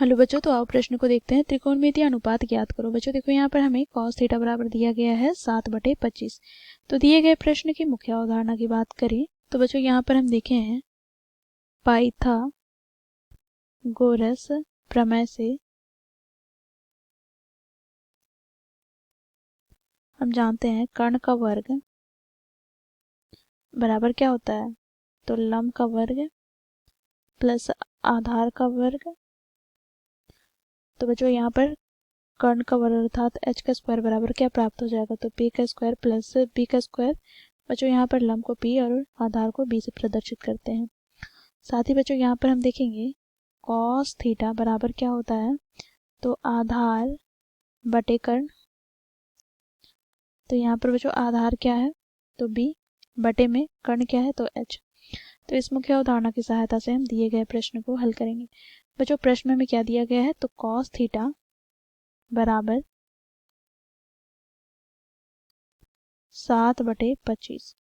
Hello बच्चों, तो आओ प्रश्न को देखते हैं। त्रिकोणमितीय अनुपात ज्ञात करो। बच्चों देखो यहाँ पर हमें cos थीटा बराबर दिया गया है 7/25। तो दिए गए प्रश्न की मुख्य अवधारणा की बात करें तो बच्चों यहाँ पर हम देखे हैं पाइथागोरस प्रमेय से हम जानते हैं कर्ण का वर्ग बराबर क्या होता है, तो लंब का वर्ग प्लस आधार का वर्ग। तो बच्चों यहाँ पर कर्ण का वर्ग अर्थात h का स्क्वायर बराबर क्या प्राप्त हो जाएगा, तो p का स्क्वायर प्लस b का स्क्वायर। बच्चों यहाँ पर लंब को p और आधार को b से प्रदर्शित करते हैं। साथ ही बच्चों यहाँ पर हम देखेंगे cos थीटा बराबर क्या होता है, तो आधार बटे कर्ण। तो यहाँ पर बच्चों आधार क्या है, तो b बटे में कर्ण क्या है, तो h। तो इस मुख्य अवधारणा की सहायता से हम दिए गए प्रश्न को हल करेंगे। बच्चों प्रश्न में क्या दिया गया है, तो cos थीटा बराबर 7/25।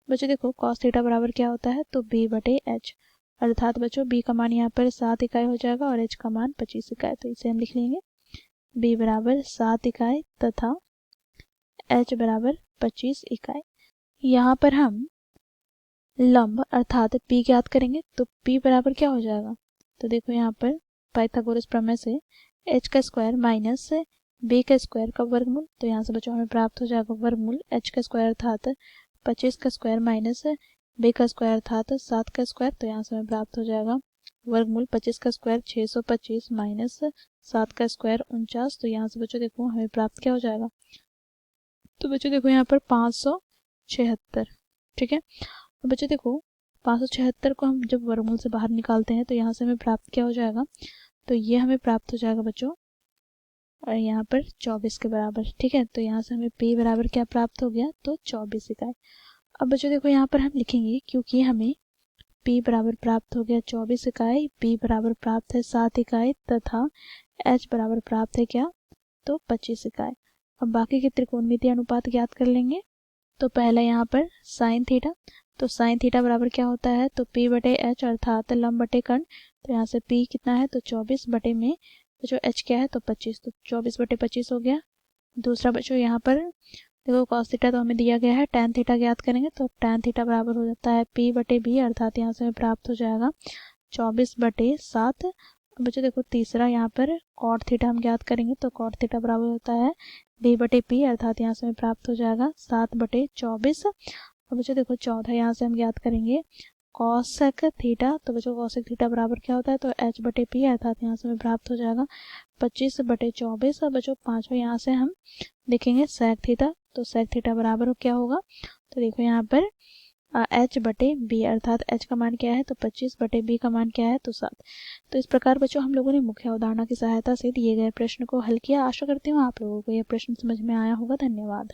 बच्चों देखो cos थीटा बराबर क्या होता है, तो b/h अर्थात बच्चों b का मान यहाँ पर 7 इकाई हो जाएगा और h का मान 25 इकाई। तो इसे हम लिख लेंगे b बराबर 7 इकाई तथा h बराबर 25 इकाई। यहाँ पर हम लंब अर्थात p ज्ञात करेंगे। तो p बराबर क्या हो जाएगा, तो देखो यहाँ पर पाइथागोरस प्रमेय से h का स्क्वायर माइनस b का स्क्वायर का वर्गमूल। तो यहाँ से बच्चों हमें प्राप्त हो जाएगा वर्गमूल h का स्क्वायर अर्थात 25 का स्क्वायर माइनस b का स्क्वायर अर्थात 7 का स्क्वायर। तो यहाँ से हमें प्राप्त हो जाएगा वर्गमूल 25 का स्क्वायर 625 माइनस 7 का स्क्वायर 49। तो यहाँ से बच्चों देखो हमें प्राप्त क्या हो जाएगा, तो बच्चों देखो यहाँ पर 576। ठीक है, तो बच्चों देखो 576 को हम जब वर्गमूल से बाहर निकालते हैं तो यहाँ से हमें प्राप्त क्या हो जाएगा, तो ये हमें प्राप्त हो जाएगा बच्चों और यहाँ पर 24 के बराबर। ठीक है, तो यहाँ से हमें p बराबर क्या प्राप्त हो गया, तो 24 इकाई। अब बच्चों देखो यहाँ पर हम लिखेंगे क्योंकि हमें p बराबर प्राप्त हो गया 24 इकाई, b बराबर प्राप्त है 7 इकाई तथा h बराबर प्राप्त है क्या, तो 25 इकाई। अब बाकी के त्रिकोणमितीय अनुपात ज्ञात कर लेंगे। तो पहला यहाँ पर साइन थीटा, तो साइन थीटा बराबर क्या होता है, तो p/h अर्थात लंब बटे कर्ण। तो यहाँ से p कितना है, तो 24 बटे में जो h क्या है, तो 25। तो 24/25 हो गया। दूसरा बच्चों यहाँ पर देखो cos थीटा तो हमें दिया गया है, tan थीटा ज्ञात करेंगे। तो tan थीटा बराबर हो जाता है p/b अर्थात यहाँ से हमें प्राप्त हो जाएगा 24/7। बच्चों देखो तीसरा यहाँ पर cot थीटा हम ज्ञात करेंगे। तो cot थीटा बराबर होता है b/p अर्थात यहाँ से हमें प्राप्त हो जाएगा 7/24। और बच्चों देखो चौथा यहाँ से हम ज्ञात करेंगे cosec थीटा। तो बच्चों cosec थीटा बराबर क्या होता है, तो h/p अर्थात यहाँ से हमें प्राप्त हो जाएगा 25/24। और बच्चों पांचवा यहाँ से हम देखेंगे sec थीटा। तो sec थीटा बराबर क्या होगा, तो देखो यहाँ पर h/b अर्थात h का मान क्या है, तो 25/b का मान क्या है, तो 7। तो इस प्रकार बच्चों हम लोगों ने मुख्य अवधारणा की सहायता से दिए गए प्रश्न को हल किया। आशा करती हूँ आप लोगों को यह प्रश्न समझ में आया होगा। धन्यवाद।